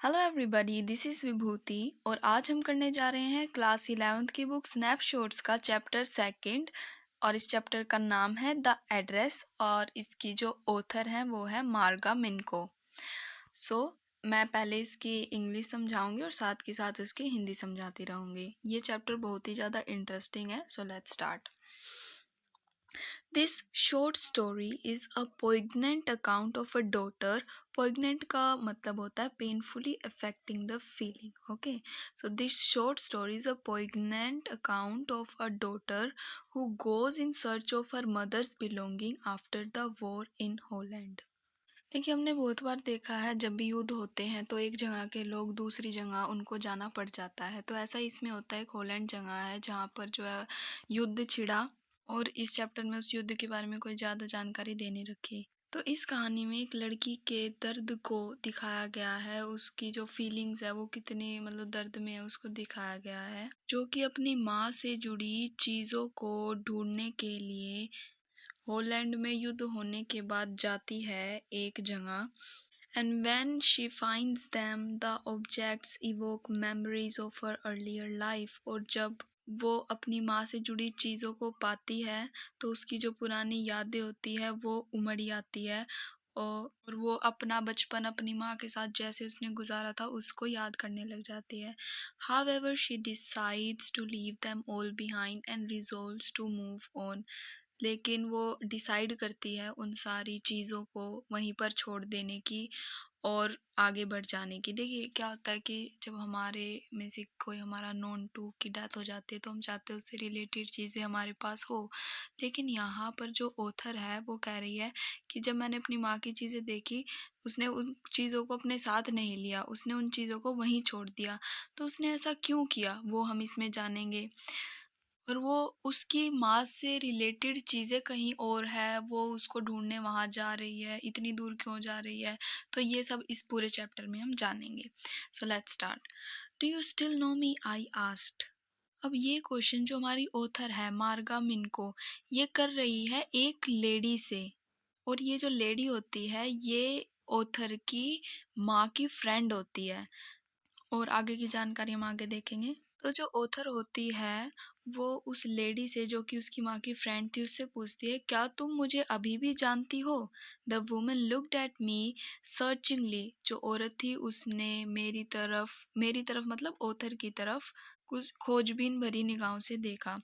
Hello everybody, this is विभूति और आज हम करने जा रहे हैं क्लास 11th की बुक स्नैपशॉट्स का चैप्टर सेकंड। और इस चैप्टर का नाम है द एड्रेस और इसकी जो ऑथर हैं वो है मार्गा मिनको। सो मैं पहले इसकी इंग्लिश समझाऊंगी और साथ के साथ इसकी हिंदी समझाती रहूंगी। ये चैप्टर बहुत ही ज़्यादा इंटरेस्टिंग है, सो let's start. This short story is a poignant account of a daughter. Poignant का मतलब होता है painfully affecting the feeling. Okay, so this short story is a poignant account of a daughter who goes in search of her mother's belonging after the war in Holland. देखिए, हमने बहुत बार देखा है जब भी युद्ध होते हैं तो एक जगह के लोग दूसरी जगह उनको जाना पड़ जाता है। तो ऐसा इसमें होता है, एक हॉलैंड जगह है जहाँ पर जो है युद्ध छिड़ा और इस चैप्टर में उस युद्ध के बारे में कोई ज़्यादा जानकारी दे नहीं रखी। तो इस कहानी में एक लड़की के दर्द को दिखाया गया है, उसकी जो फीलिंग्स है वो कितनी मतलब दर्द में है उसको दिखाया गया है, जो कि अपनी माँ से जुड़ी चीज़ों को ढूंढने के लिए हॉलैंड में युद्ध होने के बाद जाती है एक जगह। And when she finds them, the objects evoke memories of her earlier life. और जब वो अपनी माँ से जुड़ी चीज़ों को पाती है तो उसकी जो पुरानी यादें होती है वो उमड़ी आती है और वो अपना बचपन अपनी माँ के साथ जैसे उसने गुजारा था उसको याद करने लग जाती है। However, she decides to leave them all behind and resolves to move on. लेकिन वो डिसाइड करती है उन सारी चीज़ों को वहीं पर छोड़ देने की और आगे बढ़ जाने की। देखिए, क्या होता है कि जब हमारे में से कोई हमारा नोन टू की डेथ हो जाती है तो हम चाहते हैं उससे रिलेटेड चीज़ें हमारे पास हो। लेकिन यहाँ पर जो ऑथर है वो कह रही है कि जब मैंने अपनी माँ की चीज़ें देखी, उसने उन चीज़ों को अपने साथ नहीं लिया, उसने उन चीज़ों को वहीं छोड़ दिया। तो उसने ऐसा क्यों किया वो हम इसमें जानेंगे। और वो उसकी माँ से रिलेटेड चीज़ें कहीं और है, वो उसको ढूँढने वहाँ जा रही है, इतनी दूर क्यों जा रही है? तो ये सब इस पूरे चैप्टर में हम जानेंगे। So let's start. Do you still know me? I asked. अब ये क्वेश्चन जो हमारी ऑथर है मार्गा मिनको, ये कर रही है एक लेडी से। और ये जो लेडी होती है ये ऑथर की माँ की फ्रेंड होती है। और आगे की जानकारी हम आगे देखेंगे। तो जो ऑथर होती है वो उस लेडी से जो कि उसकी माँ की फ्रेंड थी उससे पूछती है, क्या तुम मुझे अभी भी जानती हो? The woman looked at me searchingly. जो औरत थी उसने मेरी तरफ मतलब ऑथर की तरफ कुछ खोजबीन भरी निगाहों से देखा।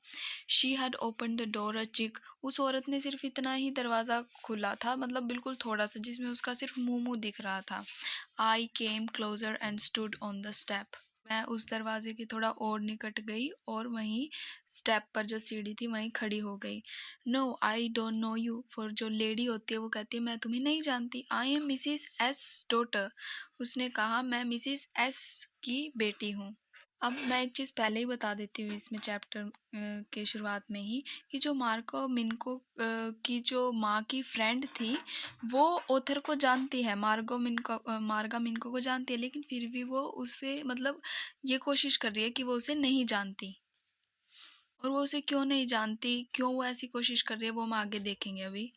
She had open the door a chink. उस औरत ने सिर्फ इतना ही दरवाज़ा खुला था, मतलब बिल्कुल थोड़ा सा, जिसमें उसका सिर्फ मुंह दिख रहा था। I came closer and stood on the step. मैं उस दरवाजे के थोड़ा और निकट गई और वहीं स्टेप पर जो सीढ़ी थी वहीं खड़ी हो गई। No I don't know you. फॉर जो लेडी होती है वो कहती है मैं तुम्हें नहीं जानती। I am Mrs S daughter. उसने कहा मैं मिसिस एस की बेटी हूँ। अब मैं एक चीज़ पहले ही बता देती हूँ इसमें चैप्टर के शुरुआत में ही, कि जो मार्को मिनको की जो माँ की फ्रेंड थी वो ऑथर को जानती है, मार्गा मिनको को जानती है, लेकिन फिर भी वो उससे मतलब ये कोशिश कर रही है कि वो उसे नहीं जानती। और वो उसे क्यों नहीं जानती, क्यों वो ऐसी कोशिश कर रही है, वो हम आगे देखेंगे अभी।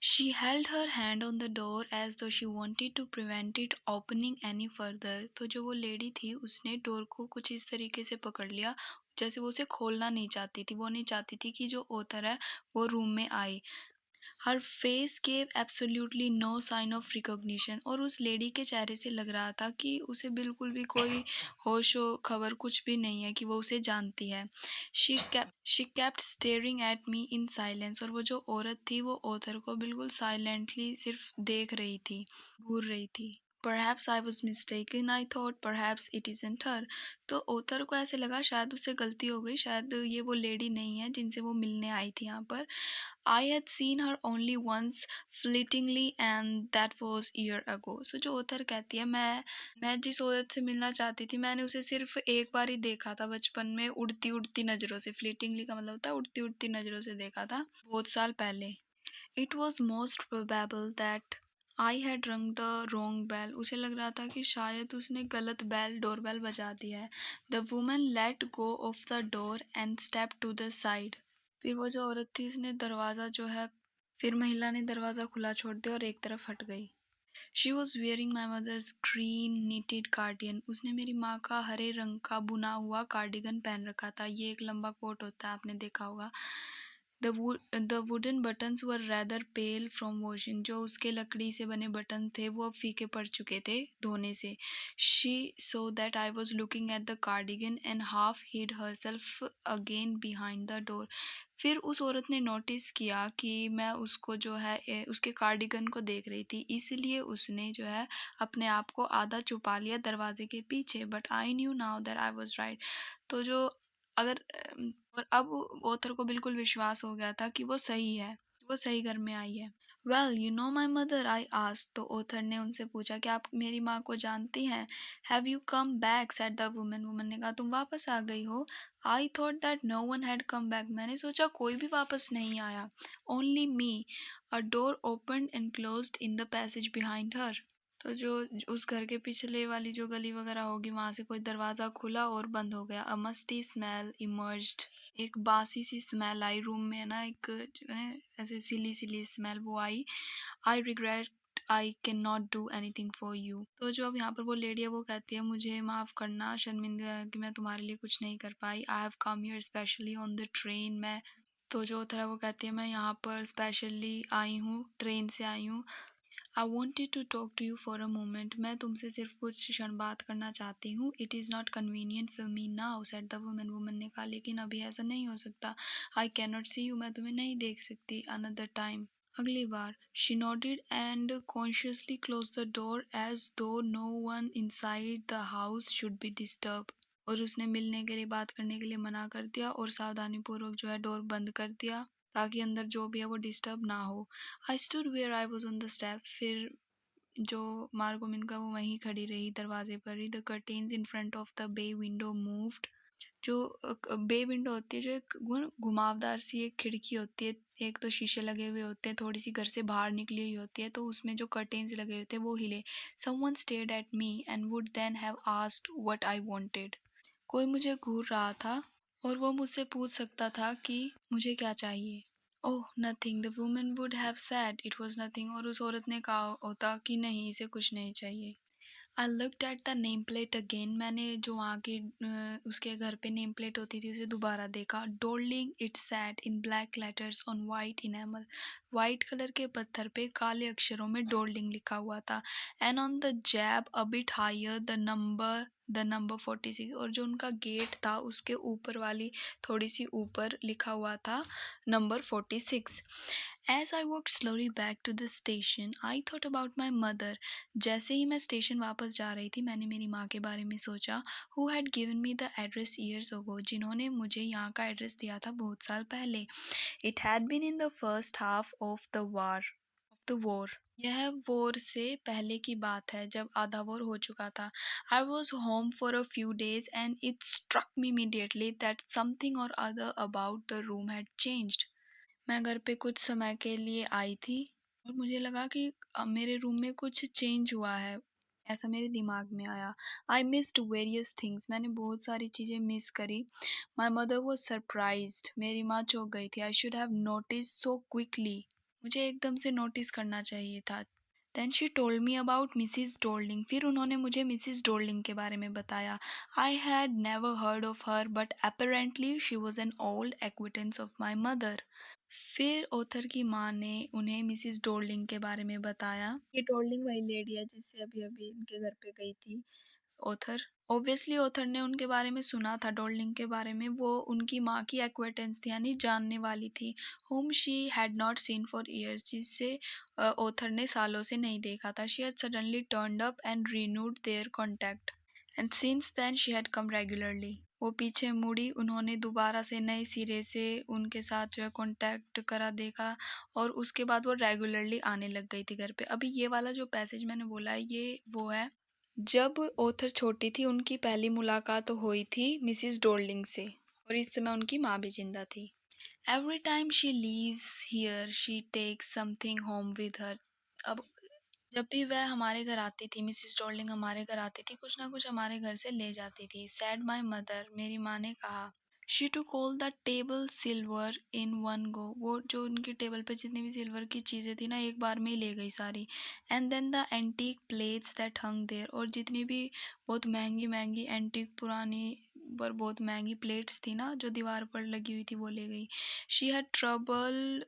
She held her hand on the door as though she wanted to prevent it opening any further. तो जो वो लेडी थी उसने डोर को कुछ इस तरीके से पकड़ लिया जैसे वो उसे खोलना नहीं चाहती थी। वो नहीं चाहती थी कि जो ऑथर है वो रूम में आए। Her face gave absolutely no sign of recognition. और उस लेडी के चेहरे से लग रहा था कि उसे बिल्कुल भी कोई होशो खबर कुछ भी नहीं है कि वो उसे जानती है। She kept staring at me in silence. और वो जो औरत थी वो ऑथर को बिल्कुल साइलेंटली सिर्फ देख रही थी, घूर रही थी। Perhaps I was mistaken, I thought, perhaps it isn't her. तो ऑथर को ऐसे लगा शायद उससे गलती हो गई, शायद ये वो लेडी नहीं है जिनसे वो मिलने आई थी यहाँ पर। I had seen her only once fleetingly and that was year ago. So जो ऑथर कहती है मैं जिस औरत से मिलना चाहती थी मैंने उसे सिर्फ एक बार ही देखा था बचपन में, उड़ती उड़ती नज़रों से। फ्लीटिंगली का मतलब होता है उड़ती उड़ती नज़रों से देखा था बहुत साल पहले। It was most probable that I had rung the wrong bell. उसे लग रहा था कि शायद उसने गलत डोरबेल बजा दिया है। The woman let go of the door and stepped to the side. फिर वो जो औरत थी उसने दरवाज़ा जो है, फिर महिला ने दरवाज़ा खुला छोड़ दिया और एक तरफ हट गई। She was wearing my mother's green knitted cardigan. उसने मेरी माँ का हरे रंग का बुना हुआ कार्डिगन पहन रखा था। ये एक लंबा कोट होता है, आपने देखा होगा। The wooden buttons were rather pale from washing. जो उसके लकड़ी से बने बटन थे वो अब फीके पड़ चुके थे धोने से। She saw that I was looking at the cardigan and half hid herself again behind the door. फिर उस औरत ने नोटिस किया कि मैं उसको जो है उसके कार्डिगन को देख रही थी, इसलिए उसने जो है अपने आप को आधा छुपा लिया दरवाजे के पीछे। But I knew now that I was right. तो जो अगर और अब ऑथर को बिल्कुल विश्वास हो गया था कि वो सही है, वो सही घर में आई है। Well you know my mother, I asked. तो ऑथर ने उनसे पूछा कि आप मेरी माँ को जानती हैं। Have you come back, said the woman. Woman ने कहा तुम वापस आ गई हो। I thought that no one had come back. मैंने सोचा कोई भी वापस नहीं आया। Only me. A door opened and closed in the passage behind her. तो जो उस घर के पिछले वाली जो गली वगैरह होगी वहां से कोई दरवाजा खुला और बंद हो गया। अ मस्टी स्मेल इमर्ज्ड। एक बासी सी स्मेल आई रूम में, है ना, एक जो है ऐसे सिली सिली स्मेल वो आई। I regret I can not do anything for you. तो जो अब यहाँ पर वो लेडी है वो कहती है मुझे माफ़ करना, शर्मिंदा है कि मैं तुम्हारे लिए कुछ नहीं कर पाई। I have come here specially on the train. मैं तो जो होता है वो कहती है मैं यहाँ पर स्पेशली आई हूँ, ट्रेन से आई हूँ। I wanted to talk to you for a moment. मैं तुमसे सिर्फ कुछ क्षण बात करना चाहती हूँ। It is not convenient for me now, said the woman. Woman ने कहा लेकिन अभी ऐसा नहीं हो सकता। I can not see you. मैं तुम्हें नहीं देख सकती। अनदर टाइम, अगली बार। She nodded and consciously close the door as though no one inside the house should be disturb. और उसने मिलने के लिए, बात करने के लिए मना कर दिया और सावधानी पूर्वक जो है डोर बंद कर दिया ताकि अंदर जो भी है वो डिस्टर्ब ना हो। I stood where I was on the step. फिर जो मार्गो मिनका वो वहीं खड़ी रही दरवाजे पर ही। The curtains in front of the bay window moved. जो बे विंडो होती है, जो एक घुमावदार सी एक खिड़की होती है, एक तो शीशे लगे हुए होते हैं, थोड़ी सी घर से बाहर निकली हुई होती है, तो उसमें जो कर्टेन्स लगे हुए थे वो हिले। Someone stared at me and would then have asked what I wanted. कोई मुझे घूर रहा था और वो मुझसे पूछ सकता था कि मुझे क्या चाहिए। Oh nothing, the woman would have said it was nothing. और उस औरत ने कहा होता कि नहीं, इसे कुछ नहीं चाहिए। I looked at the name plate again. मैंने जो वहाँ की उसके घर पे नेम प्लेट होती थी उसे दोबारा देखा। Dorling it sat in black letters on white enamel. White colour के पत्थर पे काले अक्षरों में डोल्डिंग लिखा हुआ था। And on the jamb a bit higher the number 46। और जो उनका गेट था उसके ऊपर वाली थोड़ी सी ऊपर लिखा हुआ था number 46। As I walked slowly back to the station, I thought about my mother. जैसे ही मैं स्टेशन वापस जा रही थी मैंने मेरी माँ के बारे में सोचा। Who had given me the address years ago? जिन्होंने मुझे यहाँ का एड्रेस दिया था बहुत साल पहले। It had been in the first half of the war. यह वॉर से पहले की बात है, जब आधा वॉर हो चुका था। I was home for a few days and it struck me immediately that something or other about the room had changed. मैं घर पे कुछ समय के लिए आई थी और मुझे लगा कि मेरे रूम में कुछ चेंज हुआ है, ऐसा मेरे दिमाग में आया। I missed various things. मैंने बहुत सारी चीज़ें मिस करी। My mother was surprised. मेरी माँ चौंक गई थी। I should have notice so quickly. मुझे एकदम से नोटिस करना चाहिए था। Then she told me about Mrs Dorling. फिर उन्होंने मुझे मिसिज डोल्डिंग के बारे में बताया। I had never heard of her but apparently she was an old acquaintance of my mother. फिर ऑथर की माँ ने उन्हें मिसिस डोल्डिंग के बारे में बताया। ये डोल्डिंग वही लेडी है जिससे अभी अभी इनके घर पे गई थी ऑथर। ऑब्वियसली ऑथर ने उनके बारे में सुना था, डोल्डिंग के बारे में। वो उनकी माँ की एक्वेटेंस थी, यानी जानने वाली थी। Whom she had not seen for years, जिससे ऑथर ने सालों से नहीं देखा था। She had suddenly turned up and renewed their contact and since then she had come regularly. वो पीछे मुड़ी, उन्होंने दोबारा से नए सिरे से उनके साथ जो है कॉन्टैक्ट करा, देखा, और उसके बाद वो रेगुलरली आने लग गई थी घर पे। अभी ये वाला जो पैसेज मैंने बोला है ये वो है जब ऑथर छोटी थी, उनकी पहली मुलाकात हुई थी मिसिस डोल्डिंग से और इस समय उनकी माँ भी जिंदा थी। Every time she leaves here she takes something home with her. अब जब भी वह हमारे घर आती थी, मिसिस डोल्डिंग हमारे घर आती थी, कुछ ना कुछ हमारे घर से ले जाती थी। सैड माई मदर, मेरी माँ ने कहा। She to call the table silver in one go, वो जो उनकी टेबल पे जितनी भी सिल्वर की चीज़ें थी ना एक बार में ही ले गई सारी। And then the antique plates that hung there, और जितनी भी बहुत महंगी महंगी एंटीक पुरानी पर बहुत महंगी प्लेट्स थी ना जो दीवार पर लगी हुई थी वो ले गई। She had trouble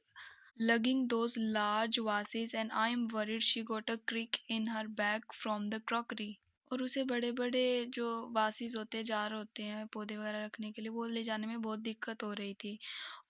lugging those large vases and I am worried she got a crick in her bag from the crockery। और उसे बड़े-बड़े जो वासीज़ होते हैं, जार होते हैं पौधे वगैरह रखने के लिए, वो ले जाने में बहुत दिक्कत हो रही थी।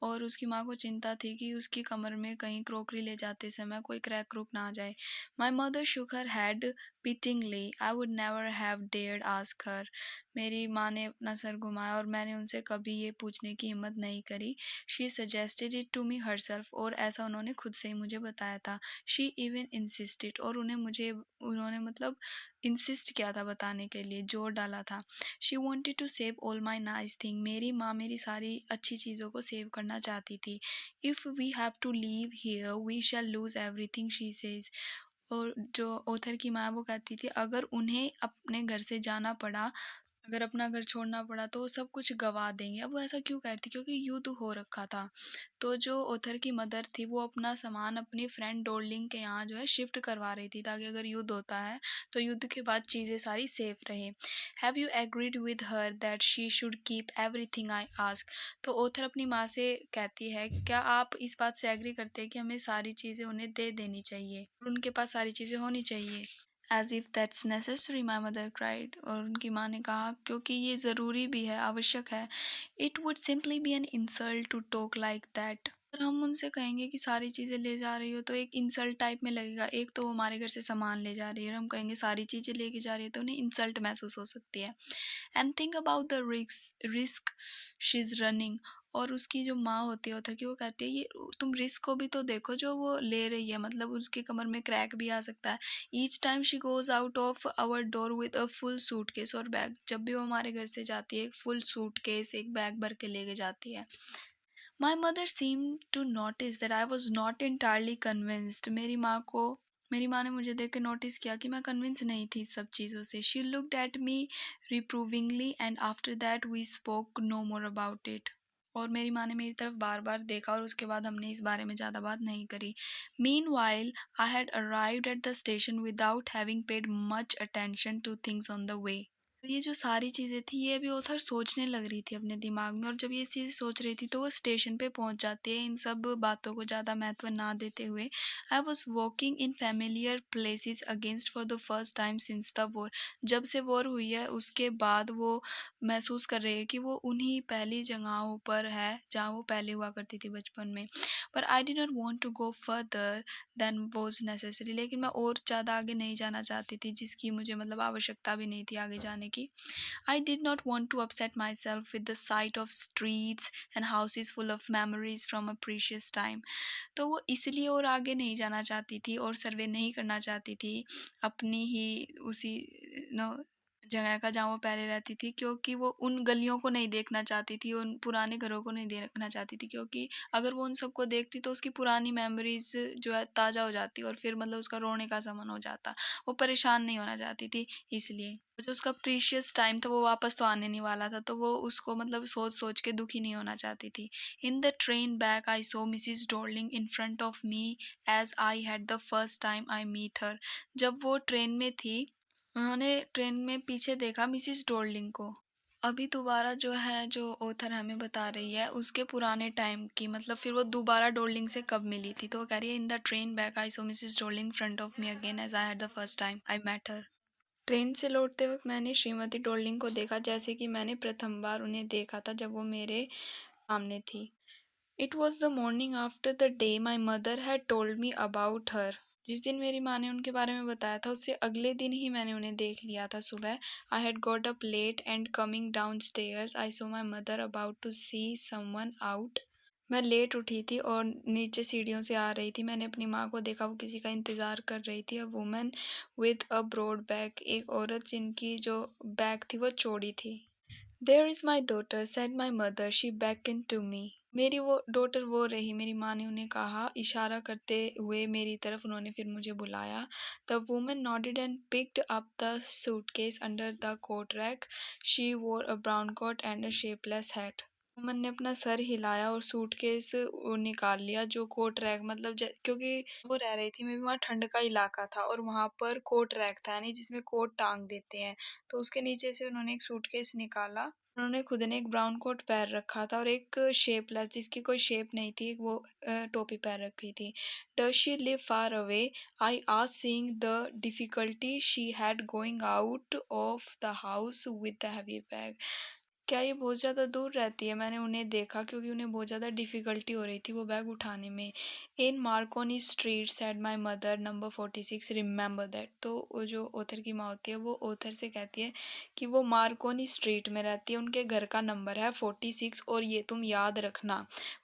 और उसकी माँ को चिंता थी कि उसकी कमर में कहीं क्रोकरी ले जाते समय कोई क्रैक क्रूक ना आ जाए। My mother shook her head pityingly, I would never have dared ask her. मेरी माँ ने अपना सर घुमाया और मैंने उनसे कभी ये पूछने की हिम्मत नहीं करी। She suggested it to me herself, और ऐसा उन्होंने खुद से ही मुझे बताया था। शी इवन इंसिस्टेड, और उन्होंने मतलब इंसिस्ट किया था बताने के लिए, जोर डाला था। She wanted to save all my nice thing, मेरी माँ मेरी सारी अच्छी चीज़ों को सेव करना चाहती थी। If we have to leave here we shall lose everything, she says. और जो ऑथर की माँ वो कहती थी अगर उन्हें अपने घर से जाना पड़ा, अगर अपना घर छोड़ना पड़ा तो वो सब कुछ गवा देंगे। अब वो ऐसा क्यों कह रही थी? क्योंकि युद्ध हो रखा था। तो जो ऑथर की मदर थी वो अपना सामान अपनी फ्रेंड डोर्लिंग के यहाँ जो है शिफ्ट करवा रही थी, ताकि अगर युद्ध होता है तो युद्ध के बाद चीज़ें सारी सेफ रहे। Have you agreed with her that she should keep everything I ask? तो ऑथर अपनी माँ से कहती है क्या आप इस बात से एग्री करते हैं कि हमें सारी चीज़ें उन्हें दे देनी चाहिए और उनके पास सारी चीज़ें होनी चाहिए? As if that's necessary, my mother cried, और उनकी माँ ने कहा क्योंकि ये ज़रूरी भी है, आवश्यक है। It would simply be an insult to talk like that. अगर हम उनसे कहेंगे कि सारी चीज़ें ले जा रही हो तो एक इंसल्ट टाइप में लगेगा। एक तो वो हमारे घर से सामान ले जा रही है और हम कहेंगे सारी चीज़ें लेके जा रही है, तो उन्हें इंसल्ट महसूस हो सकती है। And think about the risk she is running. और उसकी जो माँ होती है ऑथर की, वो कहती है ये तुम रिस्क को भी तो देखो जो वो ले रही है, मतलब उसकी कमर में क्रैक भी आ सकता है। Each time she goes out of our door with a full suitcase और बैग, जब भी वो हमारे घर से जाती है एक फुल सूटकेस एक बैग भर के लेके जाती है। My mother seem to notice that I was not entirely convinced. मेरी माँ ने मुझे देख के नोटिस किया कि मैं कन्विंस नहीं थी सब चीज़ों से। She looked at me reprovingly and after that we spoke no more about it. और मेरी माँ ने मेरी तरफ बार बार देखा और उसके बाद हमने इस बारे में ज़्यादा बात नहीं करी। Mean while I had arrived at the station without having paid much attention two things on the way. ये जो सारी चीज़ें थी ये भी ऑथर सोचने लग रही थी अपने दिमाग में, और जब ये चीज़ सोच रही थी तो वो स्टेशन पे पहुंच जाती है इन सब बातों को ज़्यादा महत्व ना देते हुए। I was walking in familiar places against for the first time since the war. जब से वॉर हुई है उसके बाद वो महसूस कर रही है कि वो उन्हीं पहली जगहों पर है जहाँ वो पहले हुआ करती थी बचपन में। पर I did not want to go further than was necessary, लेकिन मैं और ज़्यादा आगे नहीं जाना चाहती थी जिसकी मुझे मतलब आवश्यकता भी नहीं थी आगे जाने की। I did not want to upset myself with the sight of streets and houses full of memories from a precious time। तो वो इसलिए और आगे नहीं जाना चाहती थी और सर्वे नहीं करना चाहती थी अपनी ही उसी नो जगह का जहाँ वो पहले रहती थी, क्योंकि वो उन गलियों को नहीं देखना चाहती थी, उन पुराने घरों को नहीं देखना चाहती थी, क्योंकि अगर वो उन सबको देखती तो उसकी पुरानी मेमोरीज जो है ताज़ा हो जाती और फिर मतलब उसका रोने का सा मन हो जाता। वो परेशान नहीं होना चाहती थी इसलिए। जो उसका प्रीशियस टाइम था वो वापस तो आने नहीं वाला था, तो वो उसको मतलब सोच सोच के दुखी नहीं होना चाहती थी। In the train back I saw Mrs Dorling in front of me as I had the first time I meet her. जब वो ट्रेन में थी उन्होंने ट्रेन में पीछे देखा मिसिज डॉर्लिंग को। अभी दोबारा जो है जो ऑथर हमें बता रही है उसके पुराने टाइम की, मतलब फिर वो दोबारा डोर्लिंग से कब मिली थी, तो वो कह रही है in the train back I saw Mrs Dorling front of me again as I had the first time I met her. ट्रेन से लौटते वक्त मैंने श्रीमती डोर्लिंग को देखा जैसे कि मैंने प्रथम बार उन्हें देखा था जब वो मेरे सामने थी। It was the morning after the day my mother had told me about her. जिस दिन मेरी माँ ने उनके बारे में बताया था उससे अगले दिन ही मैंने उन्हें देख लिया था सुबह। I had got up late and coming down stairs I saw my mother about to see someone out. मैं लेट उठी थी और नीचे सीढ़ियों से आ रही थी। मैंने अपनी माँ को देखा, वो किसी का इंतज़ार कर रही थी। A woman with a broad back, एक औरत जिनकी जो बैक थी वो चौड़ी थी। There is my daughter said my mother she beckoned to me. मेरी वो डॉटर वो रही, मेरी माँ ने उन्हें कहा, इशारा करते हुए मेरी तरफ उन्होंने फिर मुझे बुलाया। The woman nodded and picked up the suitcase under the coat rack. She wore a brown coat and a shapeless hat। Woman ने अपना सर हिलाया और सूटकेस वो निकाल लिया जो कोट रैक मतलब क्योंकि वो रह रही थी, मे भी वहाँ ठंड का इलाका था और वहां पर कोट रैक था यानी जिसमें कोट टांग देते हैं। तो उसके नीचे से उन्होंने एक सूटकेस निकाला। उन्होंने खुद ने एक ब्राउन कोट पहन रखा था और एक शेपलेस जिसकी कोई शेप नहीं थी वो टोपी पहन रखी थी। Does she live far away? I was seeing the difficulty she had going out of the house with the heavy bag. क्या ये बहुत ज़्यादा दूर रहती है? मैंने उन्हें देखा क्योंकि उन्हें बहुत ज़्यादा डिफ़िकल्टी हो रही थी वो बैग उठाने में। In Marconi street said my mother number 46 remember that. तो वो जो ऑथर की माँ होती है वो ऑथर से कहती है कि वो मार्कोनी स्ट्रीट में रहती है, उनके घर का नंबर है 46 और ये तुम याद रखना।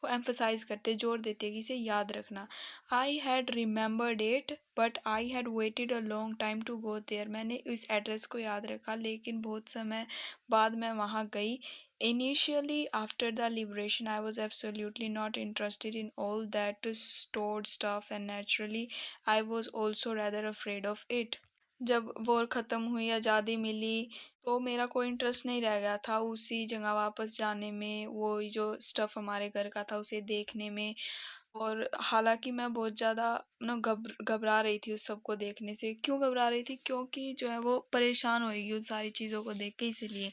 वो एम्फसाइज करते जोर देती है कि इसे याद रखना। I had remembered it but I had waited a long time to go there. मैंने इस एड्रेस को याद रखा लेकिन बहुत समय बाद मैं वहाँ गई। Initially, after the liberation, I was absolutely not interested in all that stored stuff, and naturally, I was also rather afraid of it. जब वॉर ख़त्म हुई, आज़ादी मिली, तो मेरा कोई इंटरेस्ट नहीं रह गया था उसी जगह वापस जाने में, वो जो स्टफ़ हमारे घर का था उसे देखने में। और हालाँकि मैं बहुत ज़्यादा ना घबरा रही थी उस सब को देखने से। क्यों घबरा रही थी? क्योंकि जो है वो परेशान होएगी उन सारी चीज़ों को देख के इसीलिए।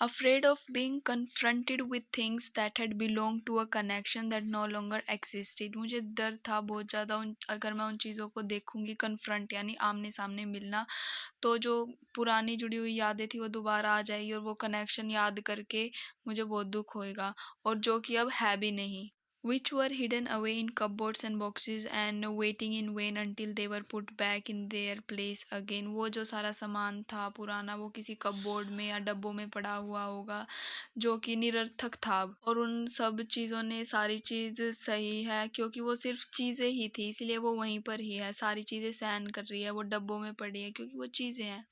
Afraid of being confronted with things that had belonged to a connection that no longer existed। मुझे डर था बहुत ज़्यादा उन अगर मैं उन चीज़ों को देखूंगी कन्फ्रंट यानी आमने सामने मिलना, तो जो पुरानी जुड़ी हुई यादें थी वो दोबारा आ जाएगी और वो कनेक्शन याद करके मुझे बहुत दुख होएगा और जो कि अब है भी नहीं। Which were hidden away in cupboards and boxes and waiting in vain until they were put back in their place again। वो जो सारा सामान था पुराना वो किसी कपबोर्ड में या डब्बों में पड़ा हुआ होगा जो कि निरर्थक था अब। और उन सब चीज़ों ने सारी चीज़ सही है क्योंकि वो सिर्फ चीज़ें ही थी इसीलिए वो वहीं पर ही है, सारी चीज़ें सहन कर रही है, वो डब्बों में पड़ी है क्योंकि वो चीज़ें हैं।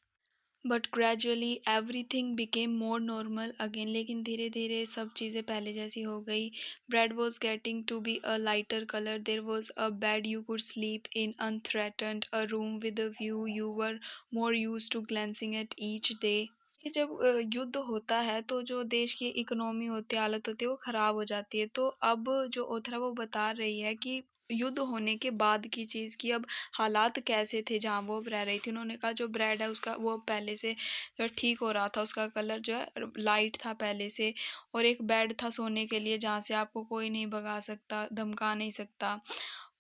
But gradually everything became more normal again. लेकिन धीरे धीरे सब चीज़ें पहले जैसी हो गई। Bread was getting to be a lighter colour, there was a bed you could sleep in unthreatened, a room with a view you were more used to glancing at each day. ये जब युद्ध होता है तो जो देश की economy होती है, हालत होती है वो खराब हो जाती है। तो अब जो ऑथर है वो बता रही है कि युद्ध होने के बाद की चीज़ की अब हालात कैसे थे जहाँ वो रह रही थी। उन्होंने कहा जो ब्रेड है उसका वो पहले से जो है ठीक हो रहा था, उसका कलर जो है लाइट था पहले से। और एक बेड था सोने के लिए जहाँ से आपको कोई नहीं भगा सकता, धमका नहीं सकता।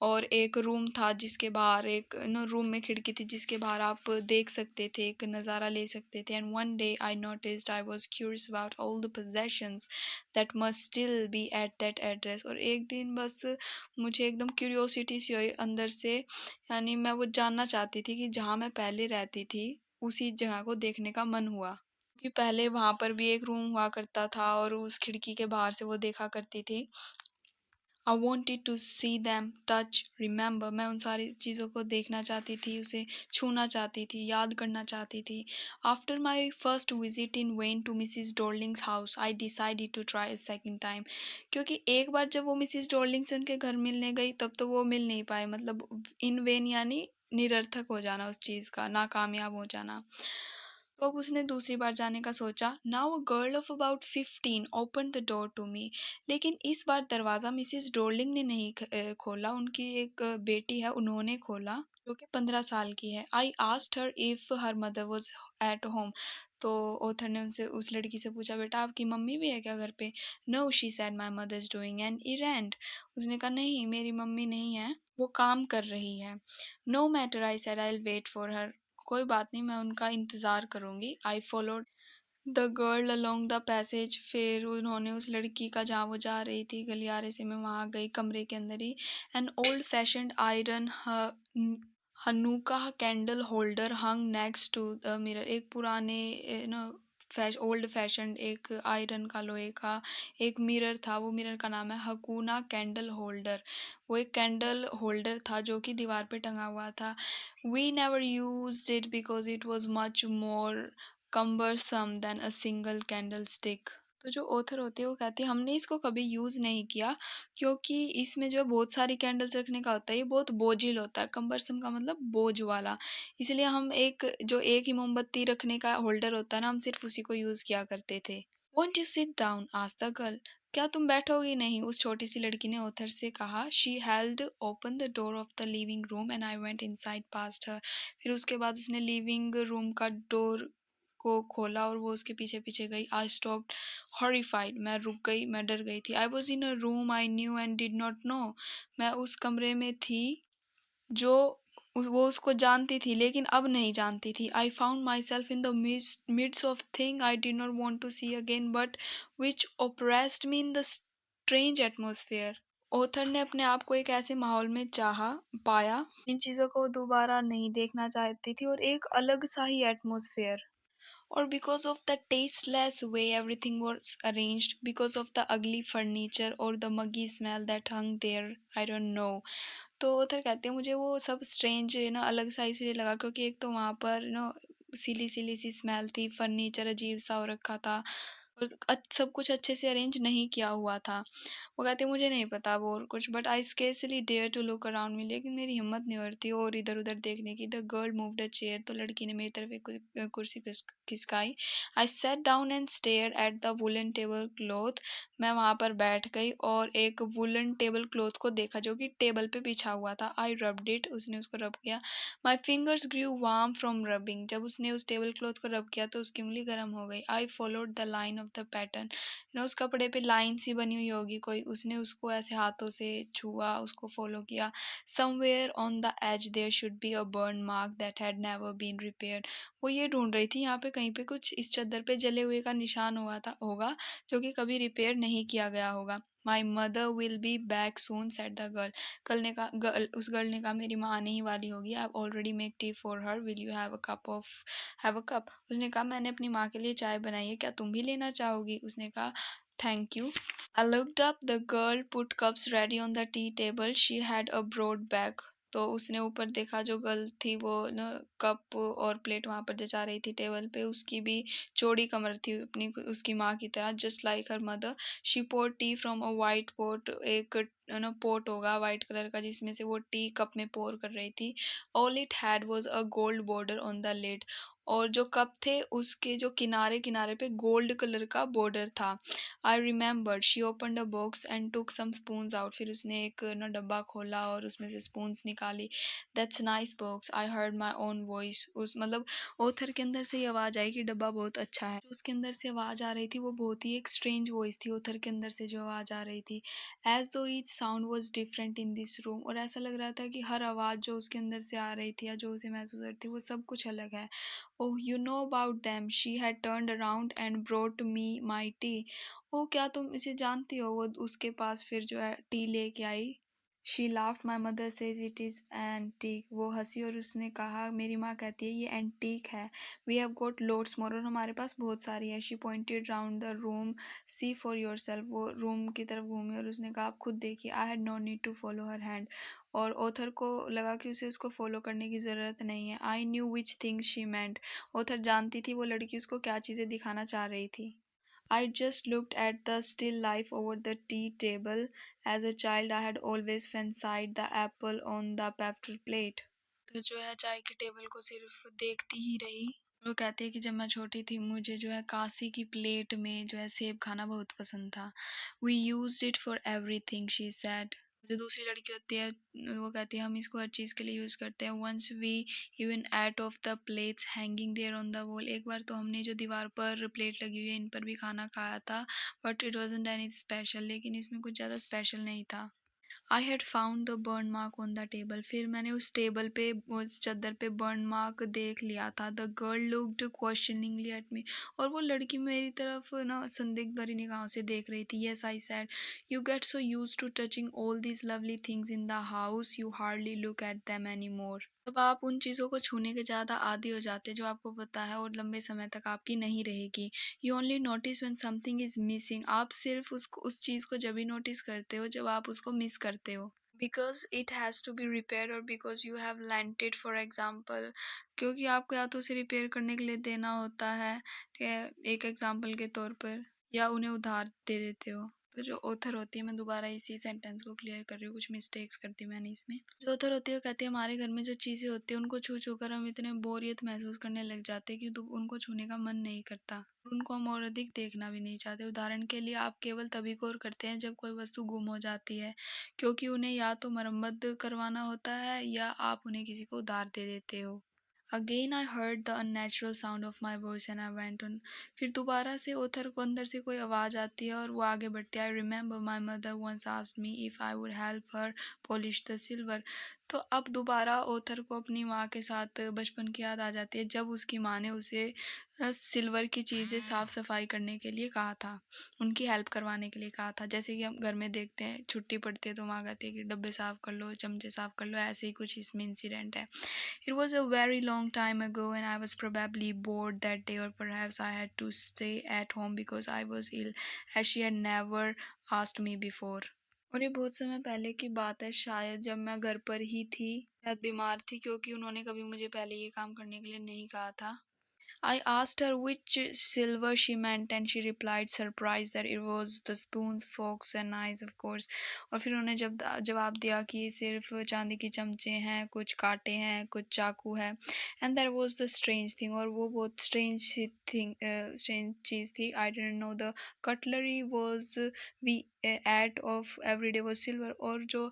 और एक रूम था जिसके बाहर एक नो रूम में खिड़की थी जिसके बाहर आप देख सकते थे, एक नज़ारा ले सकते थे। And one day I noticed I was curious about all the possessions that must still be at that address. और एक दिन बस मुझे एकदम क्यूरियोसिटी सी हुई अंदर से, यानी मैं वो जानना चाहती थी कि जहाँ मैं पहले रहती थी उसी जगह को देखने का मन हुआ कि पहले वहां पर भी एक रूम हुआ करता था और उस खिड़की के बाहर से वो देखा करती थी। I wanted to see them touch remember. मैं उन सारी चीज़ों को देखना चाहती थी, उसे छूना चाहती थी, याद करना चाहती थी। After my first visit in vain to Mrs Dorling's house I decided to try a second time. क्योंकि एक बार जब वो मिसिज डोर्लिंग से उनके घर मिलने गई तब तो वो मिल नहीं पाए, मतलब इन वेन यानी निरर्थक हो जाना उस चीज़ का, नाकामयाब हो जाना। तो अब उसने दूसरी बार जाने का सोचा। Now a girl of about 15 open the door to me. लेकिन इस बार दरवाज़ा मिसिस डोर्लिंग ने नहीं खोला, उनकी एक बेटी है उन्होंने खोला जो कि 15 साल की है। I asked her if her mother was at home. तो ऑथर ने उनसे उस लड़की से पूछा बेटा आपकी मम्मी भी है क्या घर पे? No she said my mother is doing an errand. उसने कहा नहीं मेरी मम्मी नहीं है, वो काम कर रही है। No matter I said I will wait for her. कोई बात नहीं मैं उनका इंतज़ार करूँगी। I followed the girl along the passage. फिर उन्होंने उस लड़की का जहाँ वो जा रही थी गलियारे से मैं वहाँ गई कमरे के अंदर ही। An old fashioned iron Hanukkah candle holder hung next to the mirror. एक पुराने नो ओल्ड फैशन एक आयरन का लोहे का एक मिरर था, वो मिरर का नाम है हकूना कैंडल होल्डर। वो एक कैंडल होल्डर था जो कि दीवार पे टंगा हुआ था। We never used it because it was much more cumbersome than a single candlestick। तो जो ऑथर होती है वो कहती है हमने इसको कभी यूज़ नहीं किया क्योंकि इसमें जो है बहुत सारी कैंडल्स रखने का होता है, ये बहुत बोझिल होता है। कम्बरसम का मतलब बोझ वाला, इसलिए हम एक जो एक ही मोमबत्ती रखने का होल्डर होता है ना, हम सिर्फ उसी को यूज़ किया करते थे। Won't you sit down? asked the girl. क्या तुम बैठोगी नहीं? उस छोटी सी लड़की ने ओथर से कहा। She held open the door of the living room and I went inside past her. फिर उसके बाद उसने लिविंग रूम का डोर को खोला और वो उसके पीछे पीछे गई। I stopped horrified. मैं रुक गई, मैं डर गई थी। I was in a room I knew and did not know. मैं उस कमरे में थी जो वो उसको जानती थी लेकिन अब नहीं जानती थी। I found myself in the midst of thing I did not want to see again but which oppressed me in the strange atmosphere. Author ने अपने आप को एक ऐसे माहौल में चाहा पाया इन चीज़ों को दोबारा नहीं देखना चाहती थी और एक अलग सा ही atmosphere. Or because of the tasteless way everything was arranged, because of the ugly furniture or the muggy smell that hung there, I don't know. तो ऑथर कहते हैं मुझे वो सब स्ट्रेंज ना अलग सा इसलिए लगा क्योंकि एक तो वहाँ पर सिली सिली सी स्मेल थी, फर्नीचर अजीब सा हो रखा था और सब कुछ अच्छे से अरेंज नहीं किया हुआ था। वो कहते मुझे नहीं पता वो और कुछ but I scarcely dare to look around me. लेकिन मेरी हिम्मत नहीं हो रही थी और इधर उधर देखने की। The girl moved a chair. तो लड़की ने मेरी तरफ एक कुर्सी खिसकाई। I sat down and stared at the woollen table cloth. मैं वहां पर बैठ गई और एक वुलन टेबल क्लॉथ को देखा जो कि टेबल पे बिछा हुआ था। I rubbed it. उसने उसको रब किया। My fingers grew warm from rubbing. जब उसने उस टेबल क्लॉथ को रब किया तो उसकी उंगली गर्म हो गई। आई followed the line of the pattern. उस कपड़े पे लाइन सी बनी हुई होगी कोई, उसने उसको ऐसे हाथों से छुआ, उसको फॉलो किया। Somewhere on the edge there should be a burn mark that had never been repaired. वो ये ढूंढ रही थी यहाँ पे कहीं पे कुछ इस चादर पे जले हुए का निशान हुआ था होगा जो कि कभी रिपेयर नहीं किया गया होगा। My mother will be back soon said the girl. उस गर्ल ने कहा मेरी माँ आने ही वाली होगी। I already make tea for her, will you have a cup. उसने कहा मैंने अपनी माँ के लिए चाय बनाई है, क्या तुम भी लेना चाहोगी? उसने कहा thank you. I looked up. The girl put cups ready on the tea table. She had a broad back. तो उसने ऊपर देखा जो गर्ल थी वो ना कप और प्लेट वहां पर जचा रही थी टेबल पे। उसकी भी चौड़ी कमर थी अपनी उसकी माँ की तरह, just like her mother. She poured tea from a white pot. एक पोट होगा वाइट कलर का जिसमें से वो टी कप में पोर कर रही थी। All it had was a gold border on the lid. और जो कप थे उसके जो किनारे किनारे पे गोल्ड कलर का बॉर्डर था। I remembered. She opened a box and took some spoons out. फिर उसने एक डब्बा खोला और उसमें से स्पून्स निकाली। That's nice box. I heard my own voice. उस मतलब ऑथर के अंदर से ये आवाज़ आई कि डब्बा बहुत अच्छा है। जो उसके अंदर से आवाज़ आ रही थी वो बहुत ही एक स्ट्रेंज वॉइस थी ऑथर के अंदर से जो आवाज़ आ रही थी। एज दो each sound was different in this room. और ऐसा लग रहा था कि हर आवाज़ जो उसके अंदर से आ रही थी या जो उसे महसूस हो रही थी वो सब कुछ अलग है। Oh you know about them. She had turned around and brought me my tea. ओ क्या तुम इसे जानती हो? वो उसके पास फिर जो है टी लेके आई। She laughed. My mother says it is antique. वो हंसी और उसने कहा मेरी माँ कहती है ये एंटीक है। We have got loads more. और हमारे पास बहुत सारी है। She pointed round the room. See for yourself. वो रूम की तरफ घूमी और उसने कहा आप खुद देखिए। I had no need to follow her hand. और ऑथर को लगा कि उसे उसको फॉलो करने की ज़रूरत नहीं है। I knew which things she meant. Author जानती थी वो लड़की उसको क्या चीज़ें दिखाना चाह रही थी। I just looked at the still life over the tea table. As a child, I had always fancied the apple on the paper plate. तो जो है चाय के टेबल को सिर्फ देखती ही रही। वो कहती है कि जब मैं छोटी थी मुझे जो है कांसी की प्लेट में जो है सेब खाना बहुत पसंद था। We used it for everything, she said. जो दूसरी लड़की होती है वो कहती है हम इसको हर चीज़ के लिए यूज़ करते हैं। Once we even ate off the plates hanging there on the wall. एक बार तो हमने जो दीवार पर प्लेट लगी हुई है इन पर भी खाना खाया था but it wasn't any special. लेकिन इसमें कुछ ज़्यादा स्पेशल नहीं था। I had found the burn mark on the table. फिर मैंने उस टेबल पे उस चादर पे बर्न मार्क देख लिया था। The girl looked questioningly at me. और वो लड़की मेरी तरफ ना संदिग्ध भरी निगाहों से देख रही थी। Yes I said you get so use to touching all these lovely things in the house you hardly look at them any more. जब आप उन चीज़ों को छूने के ज़्यादा आदी हो जाते जो आपको पता है और लंबे समय तक आपकी नहीं रहेगी। You only notice when something is missing. आप सिर्फ उस चीज़ को जब भी नोटिस करते हो जब आप उसको मिस करते हो। Because it has to be repair और because you have lent it for example. क्योंकि आपको या तो उसे रिपेयर करने के लिए देना होता है ठीक है, एक एग्जाम्पल के तौर पर, या उन्हें उधार दे देते हो। तो जो ऑथर होती है, मैं दोबारा इसी सेंटेंस को क्लियर कर रही हूँ, कुछ मिस्टेक्स कर दी मैंने इसमें। जो ऑथर होती है वो कहती है हमारे घर में जो चीज़ें होती है उनको छू छू कर हम इतने बोरियत महसूस करने लग जाते हैं कि उनको छूने का मन नहीं करता। उनको हम और अधिक देखना भी नहीं चाहते। उदाहरण के लिए आप केवल तभी गौर करते हैं जब कोई वस्तु गुम हो जाती है, क्योंकि उन्हें या तो मरम्मत करवाना होता है या आप उन्हें किसी को उधार दे देते हो। Again I heard the unnatural sound of my voice and I went on. फिर दोबारा से ओथर को अंदर से कोई आवाज़ आती है और वो आगे बढ़ती है। I remember my mother once asked me if I would help her polish the silver. तो अब दोबारा ओथर को अपनी माँ के साथ बचपन की याद आ जाती है, जब उसकी माँ ने उसे सिल्वर की चीज़ें साफ सफाई करने के लिए कहा था, उनकी हेल्प करवाने के लिए कहा था। जैसे कि हम घर में देखते हैं, छुट्टी पड़ती है तो माँ कहती है कि डब्बे साफ कर लो, चमचे साफ कर लो, ऐसे ही कुछ इसमें इंसिडेंट है। It was a very long time ago and I was probably bored that day, or perhaps I had to stay at home because I was ill, as she had never asked me before. और ये बहुत समय पहले की बात है, शायद जब मैं घर पर ही थी, शायद बीमार थी, क्योंकि उन्होंने कभी मुझे पहले ये काम करने के लिए नहीं कहा था। I asked her which silver she meant and she replied surprised that it was the spoons, forks and knives of course। और फिर उन्होंने जब जवाब दिया कि ये सिर्फ चांदी के चमचे हैं, कुछ कांटे हैं, कुछ चाकू है। And that was the strange thing, और वो बहुत strange चीज़ थी। I didn't know the cutlery was we ate of every day was silver। और जो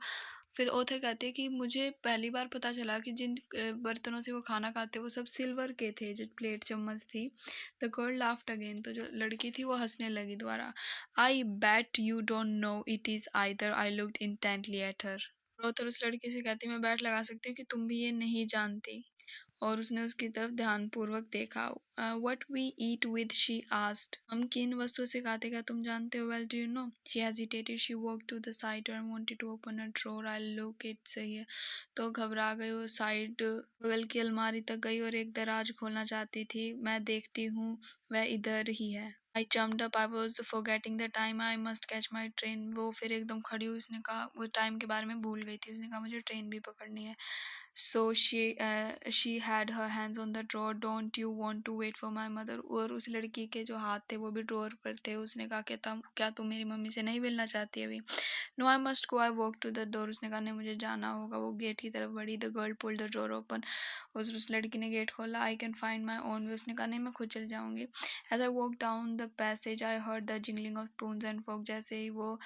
फिर ऑथर कहते हैं कि मुझे पहली बार पता चला कि जिन बर्तनों से वो खाना खाते वो सब सिल्वर के थे, जो प्लेट चम्मच थी। The girl laughed again. तो जो लड़की थी वो हंसने लगी दोबारा। I bet you don't know it is either. I looked intently at her. Author उस लड़की से कहती मैं बैट लगा सकती हूँ कि तुम भी ये नहीं जानती। और उसने उसकी तरफ ध्यानपूर्वक देखा। What we eat with she asked. हम किन वस्तुओं से खाते क्या तुम जानते हो? Well do you know. She hesitated, she walked to the side and wanted to open a drawer. I look it सही है। तो घबरा गई, वो साइड बगल की अलमारी तक गई और एक दराज खोलना चाहती थी। मैं देखती हूँ वह इधर ही है। आई jumped up, I was forgetting the time, I must catch my train। वो फिर एकदम खड़ी हुई, उसने कहा, वो टाइम के बारे में भूल गई थी, उसने कहा मुझे ट्रेन भी पकड़नी है। So she had her hands on the drawer। Don't you want to wait for my mother। और उस लड़की के जो हाथ थे वो भी ड्रॉर पर थे। उसने कहा कि क्या तुम मेरी मम्मी से नहीं मिलना चाहती अभी? No I must go, I walk to the door. उसने कहा नहीं मुझे जाना होगा। वो गेट की तरफ बढ़ी। The girl pulled the door open. उस लड़की ने गेट खोला। I can find my own way. उसने कहा नहीं मैं खुद चल जाऊंगी। As I walk down the passage I heard the jingling of spoons and fork. जैसे ही वो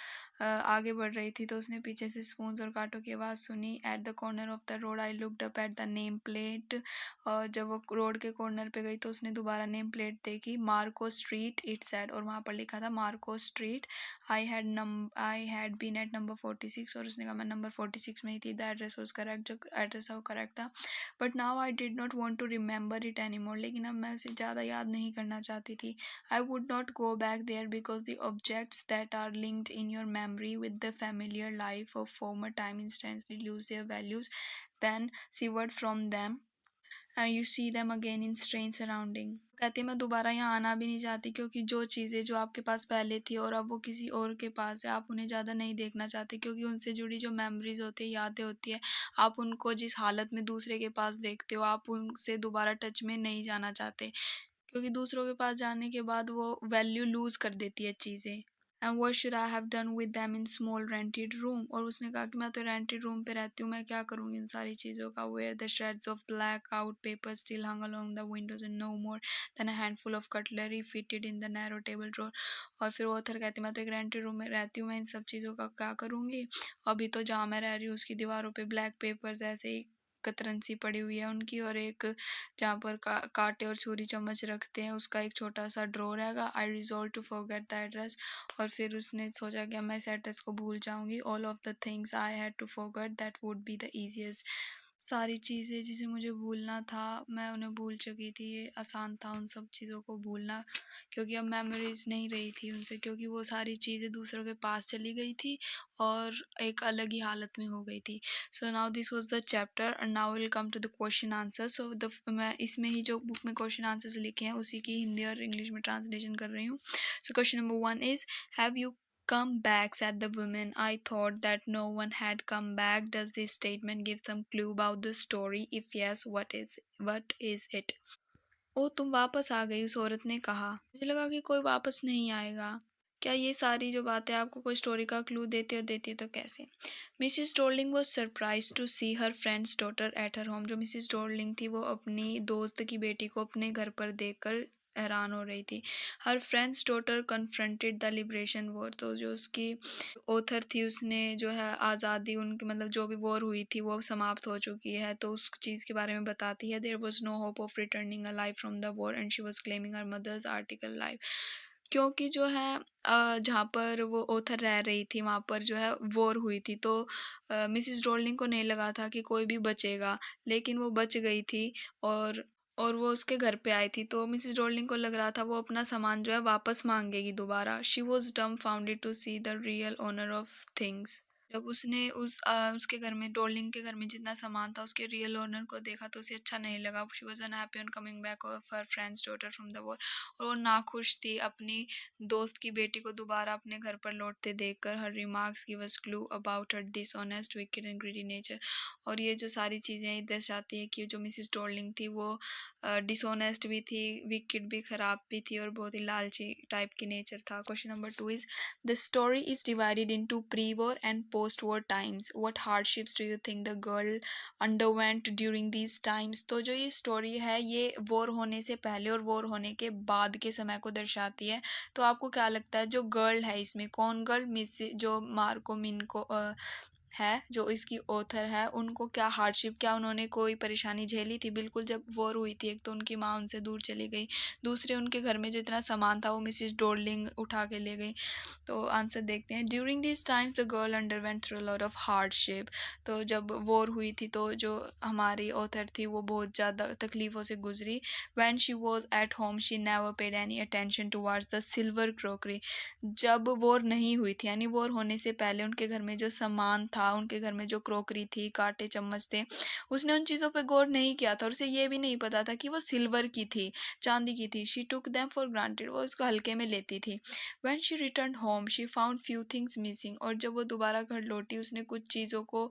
आगे बढ़ रही थी तो उसने पीछे से स्पून्स और कांटों की आवाज़ सुनी। At the corner of the road I looked up at the name plate. और जब वो रोड के कॉर्नर पे गई तो उसने दोबारा नेम प्लेट देखी। Marco Street it said. और वहाँ पर लिखा था Marco Street. I had been at number 46। और उसने कहा मैं नंबर 46 में ही थी। The address was correct. जो एड्रेस है वो करेक्ट था। But now I did not want to remember it any more. लेकिन अब मैं उसे ज़्यादा याद नहीं करना चाहती थी। I would not go back there because the objects that are linked in your memory with the familiar life of former time instantly lose their values when severed from them and you see them again in strange surrounding। कहती मैं दोबारा यहाँ आना भी नहीं चाहती, क्योंकि जो चीज़ें जो आपके पास पहले थी और अब वो किसी और के पास है, आप उन्हें ज़्यादा नहीं देखना चाहते, क्योंकि उनसे जुड़ी जो मेमोरीज होती है, यादें होती है, आप उनको जिस हालत में दूसरे के पास देखते हो, आप उनसे दोबारा टच में नहीं जाना चाहते, क्योंकि दूसरों के पास जाने के बाद वो वैल्यू लूज कर देती है चीज़ें। And what should I have done with them in small rented room. और उसने कहा कि मैं तो रेंटेड रूम पे रहती हूँ, मैं क्या करूँगी इन सारी चीज़ों का। Where the shades of black out paper still hung along the windows and no more than a handful of cutlery fitted in the narrow table drawer. और फिर ऑथर कहती मैं तो एक रेंटेड रूम में रहती हूँ, मैं इन सब चीज़ों का क्या करूँगी। अभी तो जहाँ मैं रह रही हूँ उसकी दीवारों पे ब्लैक पेपर्स ऐसे ही कतरन सी पड़ी हुई है उनकी, और एक जहाँ पर कांटे और छुरी चम्मच रखते हैं उसका एक छोटा सा ड्रॉर हैगा। I resolve to forget the address. और फिर उसने सोचा कि मैं इस एड्रेस को भूल जाऊंगी। All of the things I had to forget that would be the easiest. सारी चीज़ें जिसे मुझे भूलना था मैं उन्हें भूल चुकी थी। ये आसान था उन सब चीज़ों को भूलना, क्योंकि अब मेमोरीज नहीं रही थी उनसे, क्योंकि वो सारी चीज़ें दूसरों के पास चली गई थी और एक अलग ही हालत में हो गई थी। So now this was the chapter and now will come to the question answer. So मैं इसमें ही जो बुक में क्वेश्चन आंसर्स लिखे हैं उसी की हिंदी और इंग्लिश में ट्रांसलेशन कर रही हूँ। So question number 1 is have you come back, said the woman. I thought that no one had come back. Does this statement give some clue about the story? If yes, what is it? ओ तुम वापस आ गई, उस औरत ने कहा। मुझे लगा कि कोई वापस नहीं आएगा। क्या ये सारी जो बातें आपको कोई स्टोरी का क्लू देती और देती तो कैसे? Mrs Dorling was surprise to see her friend's daughter at her home. जो मिसिस डोरलिंग थी वो अपनी दोस्त की बेटी को अपने घर पर देखकर हैरान हो रही थी। हर friend's daughter confronted the liberation war, तो जो उसकी ऑथर थी उसने जो है आज़ादी उनकी मतलब जो भी वॉर हुई थी वो समाप्त हो चुकी है, तो उस चीज़ के बारे में बताती है। There was no hope of returning alive from the war and she was claiming her mother's article life. क्योंकि जो है जहाँ पर वो ऑथर रह रही थी वहाँ पर जो है वॉर हुई थी, तो मिसिस डोल्डिंग को नहीं लगा था कि कोई भी बचेगा, लेकिन वो बच गई थी। और वो उसके घर पे आई थी, तो मिसेस डोल्डिंग को लग रहा था वो अपना सामान जो है वापस मांगेगी दोबारा। She was dumbfounded to see the real owner of things. जब उसने उसके घर में, डोल्डिंग के घर में जितना सामान था उसके रियल ओनर को देखा तो उसे अच्छा नहीं लगा। She was unhappy on coming back of her friend's daughter from the war, और वो नाखुश थी अपनी दोस्त की बेटी को दोबारा अपने घर पर लौटते देखकर। Her remarks give us clue about her dishonest wicked and greedy nature. और ये जो सारी चीज़ें दर्शाती है कि जो मिसिस डोल्डिंग थी वो डिसऑनेस्ट भी थी, विकेड भी, खराब भी थी, और बहुत ही लालची टाइप की नेचर था। Question number 2 is the story is divided into pre war and post war times. What hardships do you think the girl underwent during these times. तो जो ये स्टोरी है ये वॉर होने से पहले और वॉर होने के बाद के समय को दर्शाती है। तो आपको क्या लगता है जो गर्ल है इसमें, कौन गर्ल, मिस जो मार्को मिनको है, जो इसकी ऑथर है, उनको क्या हार्डशिप, क्या उन्होंने कोई परेशानी झेली थी। बिल्कुल, जब वॉर हुई थी, एक तो उनकी माँ उनसे दूर चली गई, दूसरे उनके घर में जो इतना सामान था वो मिसिस डोर्लिंग उठा के ले गई। तो आंसर देखते हैं। During this times the girl underwent through lot of hardship. तो जब वॉर हुई थी तो जो हमारी ऑथर थी वो बहुत ज़्यादा तकलीफ़ों से गुजरी। When she was at home she never paid any attention towards the silver crockery. जब वॉर नहीं हुई थी, यानी वॉर होने से पहले उनके घर में जो सामान था, उनके घर में जो क्रॉकरी थी, कांटे चम्मच थे, उसने उन चीज़ों पे गौर नहीं किया था, और उसे ये भी नहीं पता था कि वो सिल्वर की थी, चांदी की थी। She took them for granted, वो उसको हल्के में लेती थी। When she return home she found few things missing, और जब वो दोबारा घर लौटी उसने कुछ चीज़ों को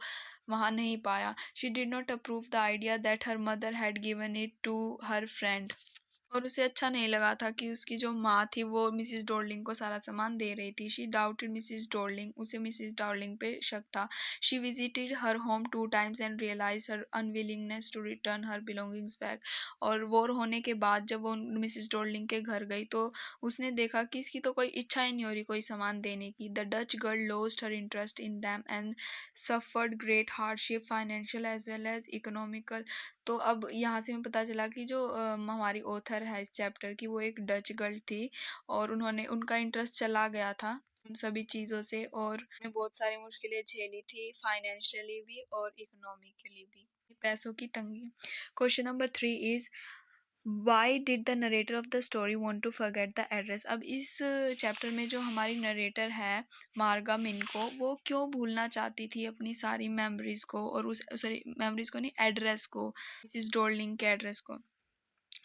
वहाँ नहीं पाया। She did not approve the idea that her mother had given it to her friend, और उसे अच्छा नहीं लगा था कि उसकी जो माँ थी वो मिसिस डॉर्लिंग को सारा सामान दे रही थी। शी डाउटेड मिसिस डॉर्लिंग, उसे मिसिस डॉर्लिंग पे शक था। She visited her home 2 times and realize her unwillingness to return her belongings back. और वॉर होने के बाद जब वो मिसिस डॉर्लिंग के घर गई तो उसने देखा कि इसकी तो कोई इच्छा ही नहीं हो रही कोई सामान देने की। The Dutch girl lost her interest in them and suffered great hardship, financial as well as economical. तो अब यहाँ से हमें पता चला कि जो हमारी ऑथर है इस चैप्टर की वो एक डच गर्ल थी, और उन्होंने, उनका इंटरेस्ट चला गया था उन सभी चीज़ों से, और उन्हें बहुत सारी मुश्किलें झेली थी, फाइनेंशियली भी और इकोनॉमिकली भी, पैसों की तंगी। Question number 3 is why did the narrator of the story want to forget the address. अब इस चैप्टर में जो हमारी नरेटर है मार्गा मिनको, वो क्यों भूलना चाहती थी अपनी सारी मेमोरीज को, और उस, सॉरी मेमोरीज को नहीं, एड्रेस को, मिसिस डोर्लिंग के एड्रेस को।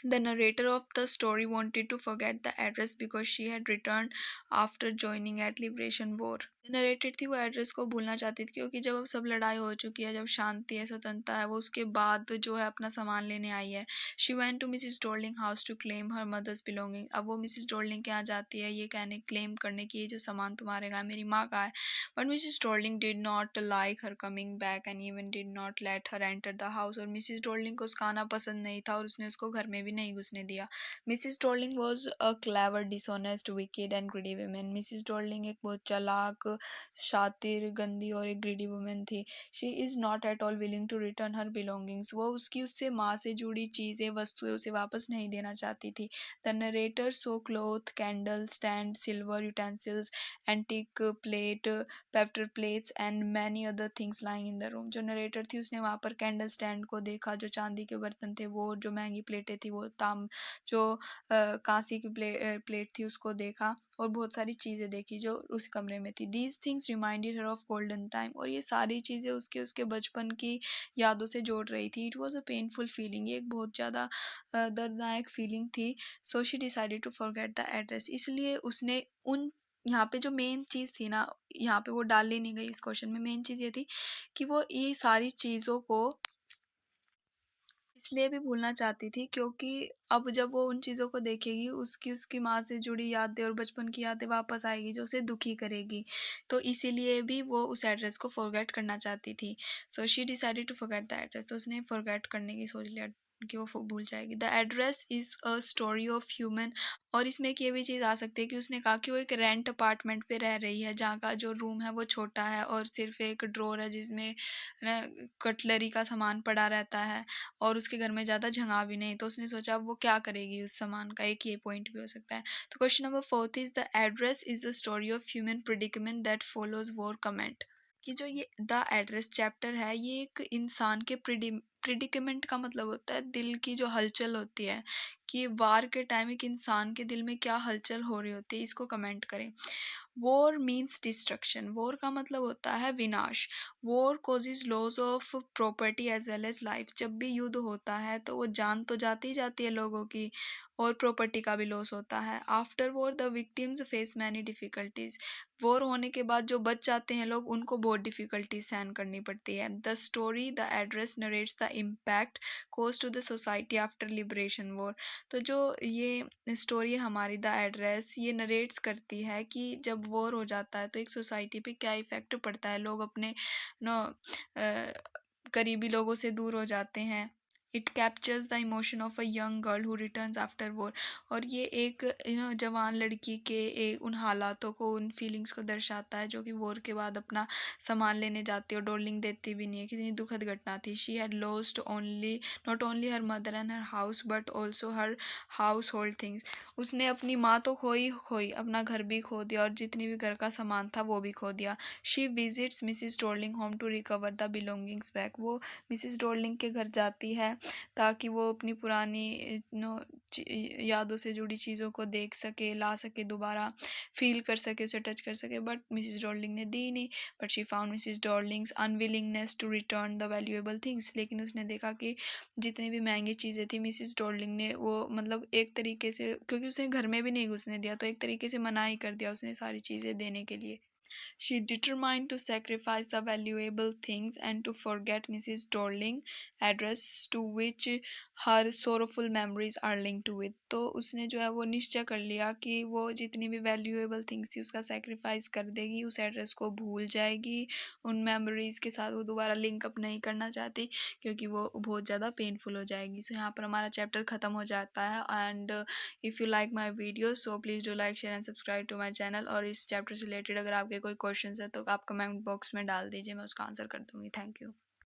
The narrator of the story wanted to forget the address because she had returned after joining at Liberation War. Narrated थी वो एड्रेस को भूलना चाहती थी क्योंकि जब अब सब लड़ाई हो चुकी है, जब शांति है, स्वतंत्रता है, वो उसके बाद जो है अपना सामान लेने आई है। She went to Mrs Dorling house to claim her mother's belonging. अब वो मिसिस डोर्लिंग के यहाँ जाती है ये कहने, क्लेम करने की ये जो सामान तुम्हारे का है, मेरी माँ का है। But Mrs Dorling did not like her coming back and even did not let her enter the house. और मिसिस डोर्लिंग को उसका आना पसंद नहीं था और उसने उसको घर में भी नहीं घुसने दिया। Mrs Dorling was a clever dishonest wicked and greedy women. Mrs Dorling एक बहुत चालाक, शातिर, गंदी और एक ग्रीडी वुमेन थी। She is not at all willing to return her belongings. वो उसकी, उससे माँ से जुड़ी चीज़ें, वस्तुएं उसे वापस नहीं देना चाहती थी। The narrator saw cloth, candle stand, silver utensils, antique plate, pewter plates and many other things lying in the room. जो नरेटर थी उसने वहाँ पर कैंडल स्टैंड को देखा, जो चांदी के बर्तन थे वो, जो महंगी प्लेटें थी वो, जो कांसी की प्लेट थी उसको देखा, और बहुत सारी चीज़ें देखी जो उस कमरे में थी। These things reminded her of golden time. और ये सारी चीज़ें उसके उसके बचपन की यादों से जोड़ रही थी। It was a painful feeling, ये एक बहुत ज़्यादा दर्दनायक फीलिंग थी। So she decided to forget the address. इसलिए उसने उन, यहाँ पे जो मेन चीज़ थी ना, यहाँ पे वो डाली नहीं गई इस क्वेश्चन में, मेन चीज़ ये थी कि वो ये सारी चीज़ों को इसलिए भी भूलना चाहती थी क्योंकि अब जब वो उन चीज़ों को देखेगी उसकी, उसकी माँ से जुड़ी यादें और बचपन की यादें वापस आएगी जो उसे दुखी करेगी। तो इसीलिए भी वो उस एड्रेस को फॉरगेट करना चाहती थी। So she decided to forget the address. तो उसने फॉरगेट करने की सोच लिया, कि वो भूल जाएगी। The address is a story of human. और इसमें एक ये भी चीज़ आ सकती है कि उसने कहा कि वो एक रेंट अपार्टमेंट पे रह रही है, जहाँ का जो रूम है वो छोटा है और सिर्फ़ एक ड्रॉवर है जिसमें ना कटलरी का सामान पड़ा रहता है और उसके घर में ज़्यादा जगह भी नहीं, तो उसने सोचा अब वो क्या करेगी उस सामान का, एक ये पॉइंट भी हो सकता है। तो question number 4 is the address is the story of human predicament that follows war comment. कि जो ये द एड्रेस चैप्टर है ये एक इंसान के प्रिडिकेमेंट का मतलब होता है दिल की जो हलचल होती है, कि वार के टाइम एक इंसान के दिल में क्या हलचल हो रही होती है, इसको कमेंट करें। War means destruction. वॉर का मतलब होता है विनाश। War causes loss of property as well as life. जब भी युद्ध होता है तो वो जान तो जाती ही जाती है लोगों की, और प्रॉपर्टी का भी लॉस होता है। After war the victims face many difficulties. War होने के बाद जो बच जाते हैं लोग, उनको बहुत डिफिकल्टीज सहन करनी पड़ती है। The story the address narrates the impact cause to the society after liberation war. तो जो ये स्टोरी है हमारी द एड्रेस, ये नरेट्स करती है कि जब वॉर हो जाता है तो एक सोसाइटी पे क्या इफ़ेक्ट पड़ता है, लोग अपने नो करीबी लोगों से दूर हो जाते हैं। It captures the emotion of a young girl who returns after war. और ये एक जवान लड़की के उन हालातों को, उन फीलिंग्स को दर्शाता है जो कि वॉर के बाद अपना सामान लेने जाती है और डॉलिंग देती भी नहीं है। कितनी दुखद घटना थी। She had lost only not only her mother and her house but also her house hold things. उसने अपनी माँ तो खोई, अपना घर भी खो दिया और जितनी भी घर का सामान था वो भी खो दिया। She visits Mrs Dorling home to recover the belongings back. वो मिसिज डॉर्लिंग के घर जाती है ताकि वो अपनी पुरानी नो यादों से जुड़ी चीज़ों को देख सके, ला सके, दोबारा फील कर सके, उसे टच कर सके। बट मिसिज डॉर्लिंग ने दी नहीं। But she found Mrs Dorling's unwillingness to return the valuable things. लेकिन उसने देखा कि जितनी भी महंगी चीज़ें थी, मिसिज डॉर्लिंग ने वो मतलब एक तरीके से, क्योंकि उसने घर में भी नहीं घुसने दिया, तो एक तरीके से मना ही कर दिया उसने सारी चीज़ें देने के लिए। She determined to sacrifice the valuable things and to forget Mrs. Dorling address to which her sorrowful memories are linked with। तो उसने जो है वो निश्चय कर लिया कि वो जितनी भी वैल्यूएबल थिंग्स थी उसका सेक्रीफाइस कर देगी, उस एड्रेस को भूल जाएगी, उन मेमोरीज के साथ वो दोबारा लिंक अप नहीं करना चाहती क्योंकि वो बहुत ज़्यादा पेनफुल हो जाएगी। सो यहाँ पर हमारा चैप्टर ख़त्म हो जाता है। And if you like my video so please do like share and subscribe to my channel. और इस चैप्टर से रिलेटेड अगर आपके कोई क्वेश्चन है तो आप कमेंट बॉक्स में डाल दीजिए, मैं उसका आंसर कर दूँगी। Thank you.